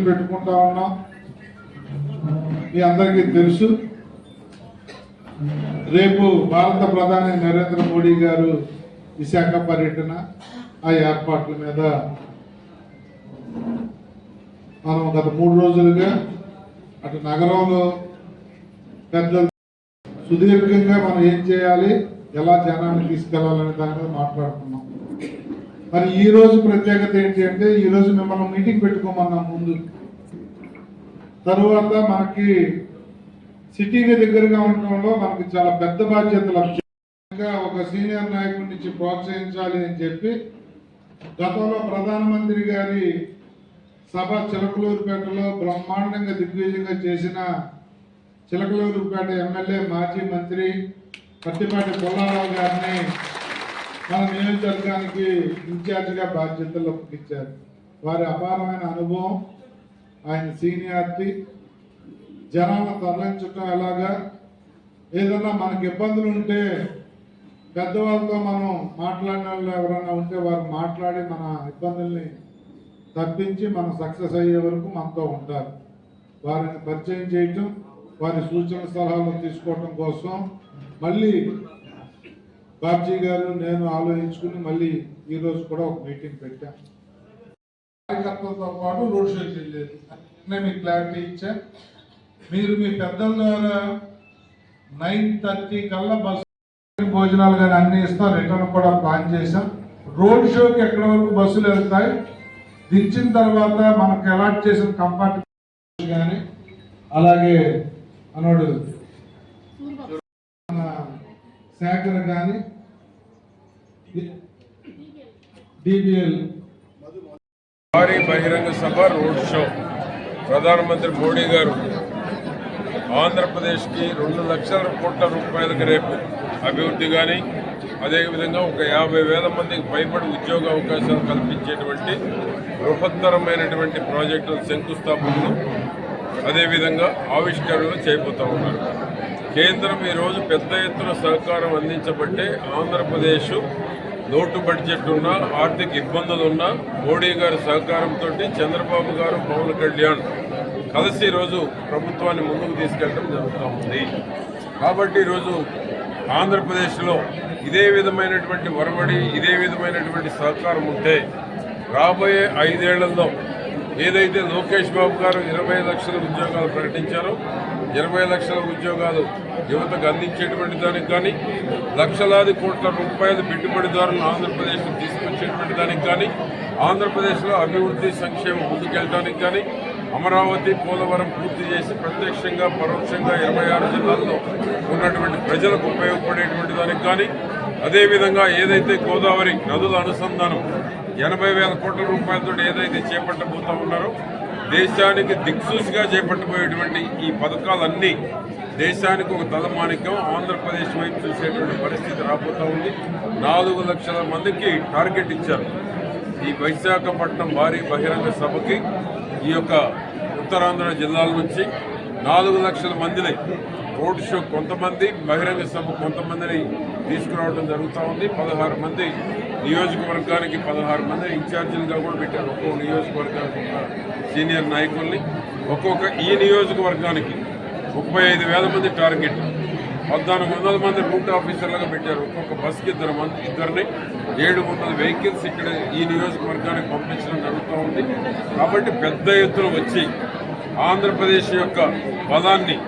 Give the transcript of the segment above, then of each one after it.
పెట్టుకుంటా ఉన్నాం. మీ అందరికీ తెలుసు, రేపు భారత ప్రధాని నరేంద్ర మోడీ గారు విశాఖ పర్యటన, ఆ ఏర్పాట్ల మీద మనం గత 3 రోజులుగా అటు నగరంలో పెద్దలు సుదీర్ఘంగా మనం ఏం చేయాలి, ఎలా జనాన్ని తీసుకెళ్లాలనే దాని మీద మాట్లాడుతున్నాం. మరి ఈ రోజు ప్రత్యేకత ఏంటి అంటే, ఈ రోజు మిమ్మల్ని మీటింగ్ పెట్టుకోమన్నాం ముందు. తరువాత మనకి సిటీకి దగ్గరగా ఉండడంలో మనకి చాలా పెద్ద బాధ్యతలు, ఒక సీనియర్ నాయకుడి నుంచి ప్రోత్సహించాలి అని చెప్పి గతంలో ప్రధానమంత్రి గారి సభ చిలకలూరుపేటలో బ్రహ్మాండంగా దిగ్విజయంగా చేసిన చిలకలూరుపేట ఎమ్మెల్యే మాజీ మంత్రి పట్టిపాటి పుల్లారావు గారిని మన నియోజకవర్గానికి ఇన్ఛార్జిగా బాధ్యతలు ఇచ్చారు. వారి అపారమైన అనుభవం, ఆయన సీనియారిటీ, జనాలను తరలించడం ఎలాగా, ఏదన్నా మనకి ఇబ్బందులు ఉంటే పెద్దవాళ్ళతో మనం మాట్లాడిన వాళ్ళు ఎవరైనా ఉంటే వారు మాట్లాడి మన ఇబ్బందుల్ని తప్పించి మనం సక్సెస్ అయ్యే వరకు మనతో ఉంటారు. వారిని పరిచయం చేయటం, వారి సూచన సలహాలు తీసుకోవటం కోసం మళ్ళీ బాబ్జీ గారు నేను ఆలోచించుకుని మళ్ళీ ఈరోజు కూడా ఒక మీటింగ్ పెట్టాం. కార్యకర్తలతో పాటు రోడ్ షో చేయలేదు, నేను మీకు క్లారిటీ ఇచ్చా. మీరు మీ పెద్దల ద్వారా 9:30 కల్లా బస్సు భోజనాలు కానీ అన్ని ఇస్తాం, రిటర్న్ కూడా ప్లాన్ చేశాం. రోడ్ షోకి ఎక్కడి వరకు బస్సులు వెళ్తాయి, దించిన తర్వాత మనకు అలాట్ చేసిన కంపార్ట్మెంట్ కానీ, అలాగే అనోడు శాఖలు కానీ, డిబిఎల్ భారీ బహిరంగ సభ, రోడ్ షో. ప్రధానమంత్రి మోడీ గారు ఆంధ్రప్రదేశ్కి 2 లక్షల కోట్ల రూపాయలకు రేపు అభివృద్ధి కానీ, అదేవిధంగా ఒక 50,000 మందికి పైబడి ఉద్యోగ అవకాశాలు కల్పించేటువంటి బృహత్తరమైనటువంటి ప్రాజెక్టుల శంకుస్థాపనలు, అదేవిధంగా ఆవిష్కరణలు చేయబోతూ ఉన్నారు. కేంద్రం ఈరోజు పెద్ద ఎత్తున సహకారం అందించబట్టే ఆంధ్రప్రదేశ్ లోటు బడ్జెట్ ఉన్నా, ఆర్థిక ఇబ్బందులున్నా మోడీ గారి సహకారంతో చంద్రబాబు గారు, పవన్ కళ్యాణ్ కలిసి ఈరోజు ప్రభుత్వాన్ని ముందుకు తీసుకెళ్ళడం జరుగుతూ ఉంది. కాబట్టి ఈరోజు ఆంధ్రప్రదేశ్లో ఇదే విధమైనటువంటి ఒరవడి, ఇదే విధమైనటువంటి సహకారం ఉంటే రాబోయే 5 ఏళ్లలో ఏదైతే లోకేష్ బాబు గారు 20 లక్షల ఉద్యోగాలు ప్రకటించారో, 20 లక్షల ఉద్యోగాలు యువతకు అందించేటువంటి దానికి కానీ, లక్షలాది కోట్ల రూపాయల పెట్టుబడిదారులను ఆంధ్రప్రదేశ్కు తీసుకొచ్చేటువంటి దానికి కానీ, ఆంధ్రప్రదేశ్లో అభివృద్ధి సంక్షేమం ముందుకెళ్ళడానికి కానీ, అమరావతి, పోలవరం పూర్తి చేసి ప్రత్యక్షంగా పరోక్షంగా 26 జిల్లాల్లో ఉన్నటువంటి ప్రజలకు ఉపయోగపడేటువంటి దానికి కానీ, అదేవిధంగా ఏదైతే గోదావరి నదుల అనుసంధానం 80,000 కోట్ల రూపాయలతో ఏదైతే చేపట్టబోతా ఉన్నారో, దేశానికి దిక్సూచిగా చేపట్టబోయేటువంటి ఈ పథకాలన్నీ దేశానికి ఒక తలమానికం, ఆంధ్రప్రదేశ్ వైపు చూసేటువంటి పరిస్థితి రాబోతూ ఉంది. 4 లక్షల మందికి టార్గెట్ ఇచ్చారు. ఈ విశాఖపట్నం భారీ బహిరంగ సభకి ఈ యొక్క ఉత్తరాంధ్ర జిల్లాల నుంచి 4 లక్షల మందిని రోడ్ షో కొంతమంది, బహిరంగ సభ కొంతమందిని తీసుకురావడం జరుగుతూ ఉంది. 16 మంది నియోజకవర్గానికి 16 మంది ఇన్ఛార్జీలుగా కూడా పెట్టారు. ఒక్కొక్క నియోజకవర్గానికి సీనియర్ నాయకుల్ని, ఒక్కొక్క ఈ నియోజకవర్గానికి 35,000 మంది టార్గెట్, 1,400 మంది రూట్ ఆఫీసర్లుగా పెట్టారు. ఒక్కొక్క బస్కి ఇద్దరిని 700 వెహికల్స్ ఇక్కడ ఈ నియోజకవర్గానికి పంపించడం జరుగుతూ ఉంది. కాబట్టి పెద్ద ఎత్తున వచ్చి ఆంధ్రప్రదేశ్ యొక్క బలాన్ని,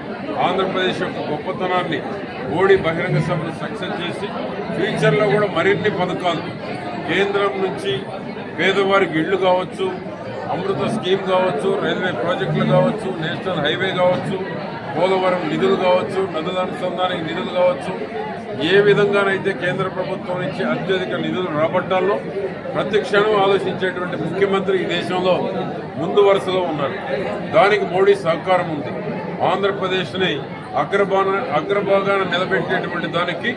ఆంధ్రప్రదేశ్ యొక్క గొప్పతనాన్ని మోడీ బహిరంగ సభను సక్సెస్ చేసి ఫ్యూచర్లో కూడా మరిన్ని పథకాలు కేంద్రం నుంచి పేదవారికి ఇళ్లు కావచ్చు, అమృత స్కీమ్ కావచ్చు, రైల్వే ప్రాజెక్టులు కావచ్చు, నేషనల్ హైవే కావచ్చు, పోలవరం నిధులు కావచ్చు, నదుల అనుసంధానానికి నిధులు కావచ్చు, ఏ విధంగానైతే కేంద్ర ప్రభుత్వం నుంచి అత్యధిక నిధులు రాబట్టాలో ప్రతి క్షణం ఆలోచించేటువంటి ముఖ్యమంత్రి ఈ దేశంలో ముందు వరుసలో ఉన్నారు. దానికి మోడీ సహకారం ఉంది. ఆంధ్రప్రదేశ్ని అగ్రభాగాన నిలబెట్టేటువంటి దానికి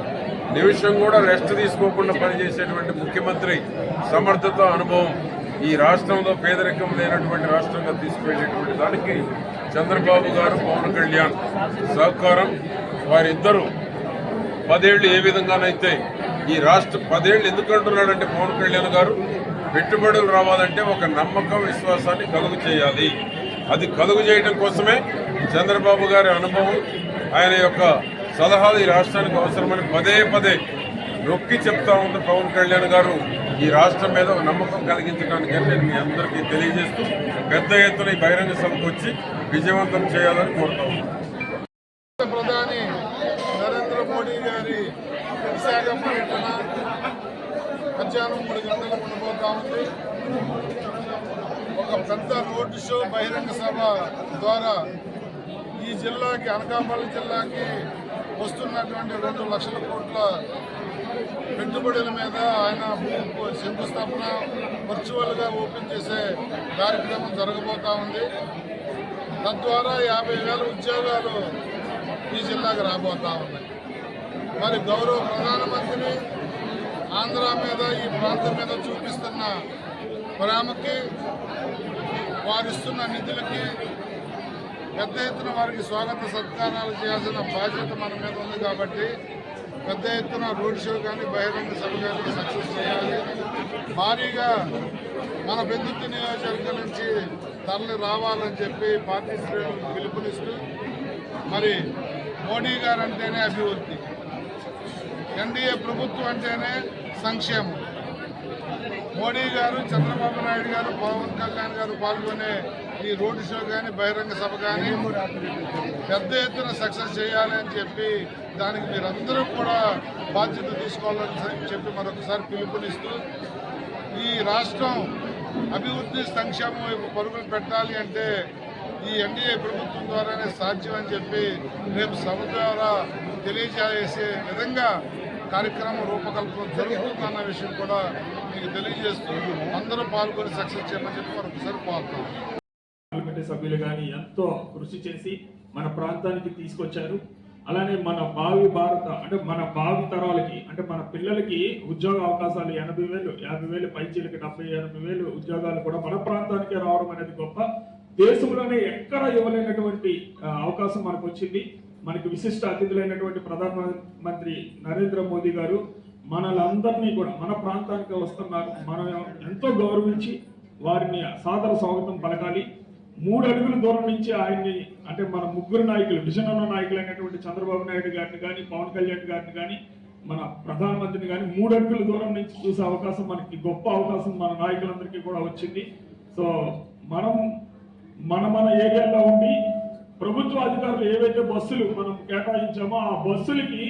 నిమిషం కూడా రెస్ట్ తీసుకోకుండా పనిచేసేటువంటి ముఖ్యమంత్రి సమర్థత, అనుభవం ఈ రాష్ట్రంలో పేదరికం లేనటువంటి రాష్ట్రంగా తీసుకువెళ్ళేటువంటి దానికి చంద్రబాబు గారు, పవన్ కళ్యాణ్ సహకారం. వారిద్దరూ 10 ఏళ్ళు ఏ విధంగానైతే ఈ రాష్ట్ర 10 ఏళ్ళు ఎందుకంటున్నాడంటే పవన్ కళ్యాణ్ గారు పెట్టుబడులు రావాలంటే ఒక నమ్మకం, విశ్వాసాన్ని కలుగు చేయాలి. అది కలుగు చేయడం కోసమే చంద్రబాబు గారి అనుభవం, ఆయన యొక్క సలహాలు ఈ రాష్ట్రానికి అవసరమని పదే పదే నొక్కి చెప్తా ఉంది పవన్ కళ్యాణ్ గారు. ఈ రాష్ట్రం మీద ఒక నమ్మకం కలిగించడానికి నేను మీ అందరికీ తెలియజేస్తూ పెద్ద ఎత్తున ఈ బహిరంగ సభకు వచ్చి విజయవంతం చేయాలని కోరుతా ఉన్నాను. ప్రధాని నరేంద్ర మోడీ గారి విశాఖ పర్యటన మధ్యాహ్నం 3 గంటలకు ఉండబోతా ఉంది. ఒక పెద్ద రోడ్డు షో బహిరంగ సభ ద్వారా ఈ జిల్లాకి, అనకాపల్లి జిల్లాకి వస్తున్నటువంటి 2 లక్షల కోట్ల పెట్టుబడుల మీద ఆయన శంకుస్థాపన వర్చువల్గా ఓపెన్ చేసే కార్యక్రమం జరగబోతా ఉంది. తద్వారా 50,000 ఉద్యోగాలు ఈ జిల్లాకు రాబోతా ఉన్నాయి. మరి గౌరవ ప్రధానమంత్రి ఆంధ్ర మీద, ఈ ప్రాంతం మీద చూపిస్తున్న ప్రేమకి, వారిస్తున్న నిధులకి పెద్ద ఎత్తున వారికి స్వాగత సత్కారాలు చేయాల్సిన బాధ్యత మన మీద ఉంది. కాబట్టి పెద్ద ఎత్తున రోడ్ షో కానీ, బహిరంగ సభ కానీ సక్సెస్ చేయాలి. భారీగా మన పెద్దుర్తి నియోజకవర్గం నుంచి తరలి రావాలని చెప్పి పార్టీ శ్రేణులకు పిలుపునిస్తూ, మరి మోడీ గారు అంటేనే అభివృద్ధి, ఎన్డీఏ ప్రభుత్వం అంటేనే సంక్షేమం. మోడీ గారు, చంద్రబాబు నాయుడు గారు, పవన్ కళ్యాణ్ గారు పాల్గొనే ఈ రోడ్డు షో కానీ, బహిరంగ సభ కానీ పెద్ద ఎత్తున సక్సెస్ చేయాలి అని చెప్పి, దానికి మీరందరూ కూడా బాధ్యత తీసుకోవాలని చెప్పి మరొకసారి పిలుపునిస్తూ, ఈ రాష్ట్రం అభివృద్ధి సంక్షేమం వైపు పరుగులు పెట్టాలి అంటే ఈ ఎన్డీఏ ప్రభుత్వం ద్వారానే సాధ్యం అని చెప్పి రేపు సభ ద్వారా తెలియజేసే విధంగా కార్యక్రమం రూపకల్పన జరుగుతుందన్న విషయం కూడా మీకు తెలియజేస్తూ అందరూ పాల్గొని సక్సెస్ చేయమని చెప్పి మరొకసారి పాల్గొన్నాం. పార్లమెంటు సభ్యులు కానీ ఎంతో కృషి చేసి మన ప్రాంతానికి తీసుకొచ్చారు. అలానే మన భావి భారత అంటే మన భావి తరాలకి, అంటే మన పిల్లలకి ఉద్యోగ అవకాశాలు 80,000, 50,000 పైచీలకి 70,000 ఉద్యోగాలు కూడా మన ప్రాంతానికే రావడం అనేది గొప్ప. దేశంలోనే ఎక్కడ ఇవ్వలేనటువంటి అవకాశం మనకు వచ్చింది. మనకి విశిష్ట అతిథులైనటువంటి ప్రధానమంత్రి నరేంద్ర మోదీ గారు మనలందరినీ కూడా మన ప్రాంతానికి వస్తున్నారు. మనం ఎంతో గౌరవించి వారిని సాదర స్వాగతం పలకాలి. 3 అడుగుల దూరం నుంచి ఆయన్ని, అంటే మన ముగ్గురు నాయకులు, విజన్ ఉన్న నాయకులైనటువంటి చంద్రబాబు నాయుడు గారిని కానీ, పవన్ కళ్యాణ్ గారిని కానీ, మన ప్రధానమంత్రిని కానీ 3 అడుగుల దూరం నుంచి చూసే అవకాశం, మనకి గొప్ప అవకాశం మన నాయకులందరికీ కూడా వచ్చింది. సో మన ఏరియాలో ఉండి ప్రభుత్వ అధికారులు ఏవైతే బస్సులు మనం కేటాయించామో ఆ బస్సులకి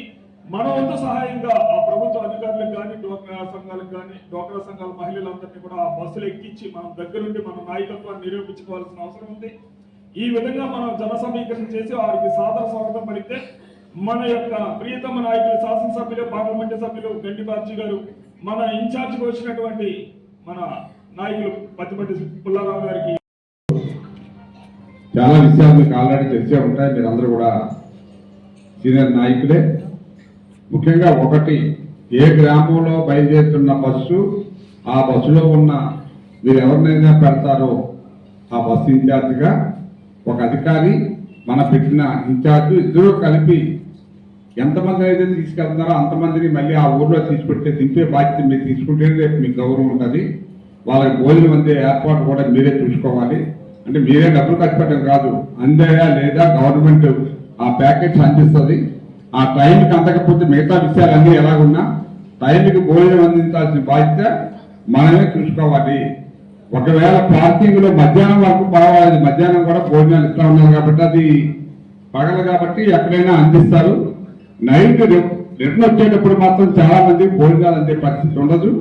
మన వంతు సహాయంగా ఆ ప్రభుత్వ అధికారులకు కానీ, డ్వాక్రా సంఘాలకు కానీ, డ్వాక్రా సంఘాల మహిళలందరినీ కూడా ఆ బస్సులు ఎక్కించి మనం దగ్గరుండి మన నాయకత్వాన్ని నిరూపించుకోవాల్సిన అవసరం ఉంది. ఈ విధంగా మనం జన సమీకరణ చేసి వారికి సాదర స్వాగతం పలికితే మన యొక్క ప్రియతమ నాయకులు, శాసనసభ్యులు, పార్లమెంటు సభ్యులు గండి బాబ్జీ గారు, మన ఇన్ఛార్జిగా వచ్చినటువంటి మన నాయకులు పత్తిపట్టి పుల్లారావు గారికి చాలా విషయాలు మీకు ఆల్రెడీ తెలిసే ఉంటాయి. మీరందరూ కూడా సీనియర్ నాయకులే. ముఖ్యంగా ఒకటి, ఏ గ్రామంలో బయలుదేరుతున్న బస్సు, ఆ బస్సులో ఉన్న మీరు ఎవరినైనా పెడతారో ఆ బస్సు ఇన్ఛార్జిగా ఒక అధికారి, మన పెట్టిన ఇన్ఛార్జ్, ఇద్దరూ కలిపి ఎంతమంది అయితే తీసుకెళ్తున్నారో అంతమందిని మళ్ళీ ఆ ఊర్లో తీసుకుంటే దింపే బాధ్యత మీరు తీసుకుంటే రేపు మీకు గౌరవం ఉంటుంది. వాళ్ళకి భోజనం అందే ఏర్పాటు కూడా మీరే చూసుకోవాలి. అంటే మీరే డబ్బులు ఖర్చు పెట్టడం కాదు, అందేయా లేదా గవర్నమెంట్ ఆ ప్యాకేజ్ అందిస్తుంది. ఆ టైంకి అందకపోతే మిగతా విషయాలన్నీ ఎలాగున్నా టైంకి భోజనం అందించాల్సిన బాధ్యత మనమే చూసుకోవాలి. ఒకవేళ పార్కింగ్ లో మధ్యాహ్నం వరకు పర్వాలేదు, మధ్యాహ్నం కూడా భోజనాలు ఇస్తా ఉన్నారు కాబట్టి అది పగలు కాబట్టి ఎక్కడైనా అందిస్తారు. నైట్ రిటర్న్ వచ్చేటప్పుడు మాత్రం చాలా మంది భోజనాలు అందే పరిస్థితి ఉండదు.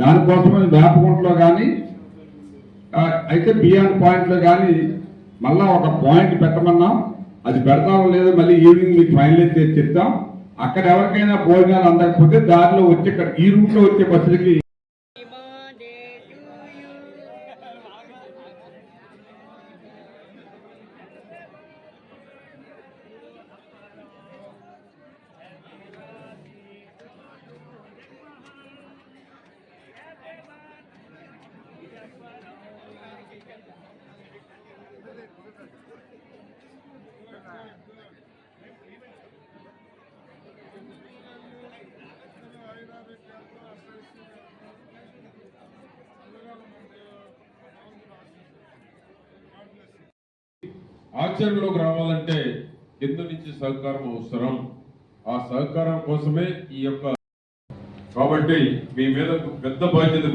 దానికోసం వేపగుంటలో కానీ అయితే బియాండ్ పాయింట్ లో కానీ మళ్ళా ఒక పాయింట్ పెట్టమన్నాం. అది పెడతామో లేదో మళ్ళీ ఈవినింగ్ మీకు ఫైనలైజ్ చేసి చెప్తాం. అక్కడ ఎవరికైనా భోజనాలు అందకపోతే దారిలో వచ్చే ఈ రూట్ లో వచ్చే బస్సులకి ఆచరణలోకి రావాలంటే కింద నుంచి సహకారం అవసరం. ఆ సహకారం కోసమే ఈ యొక్క కాబట్టి మీ మీద పెద్ద బాధ్యత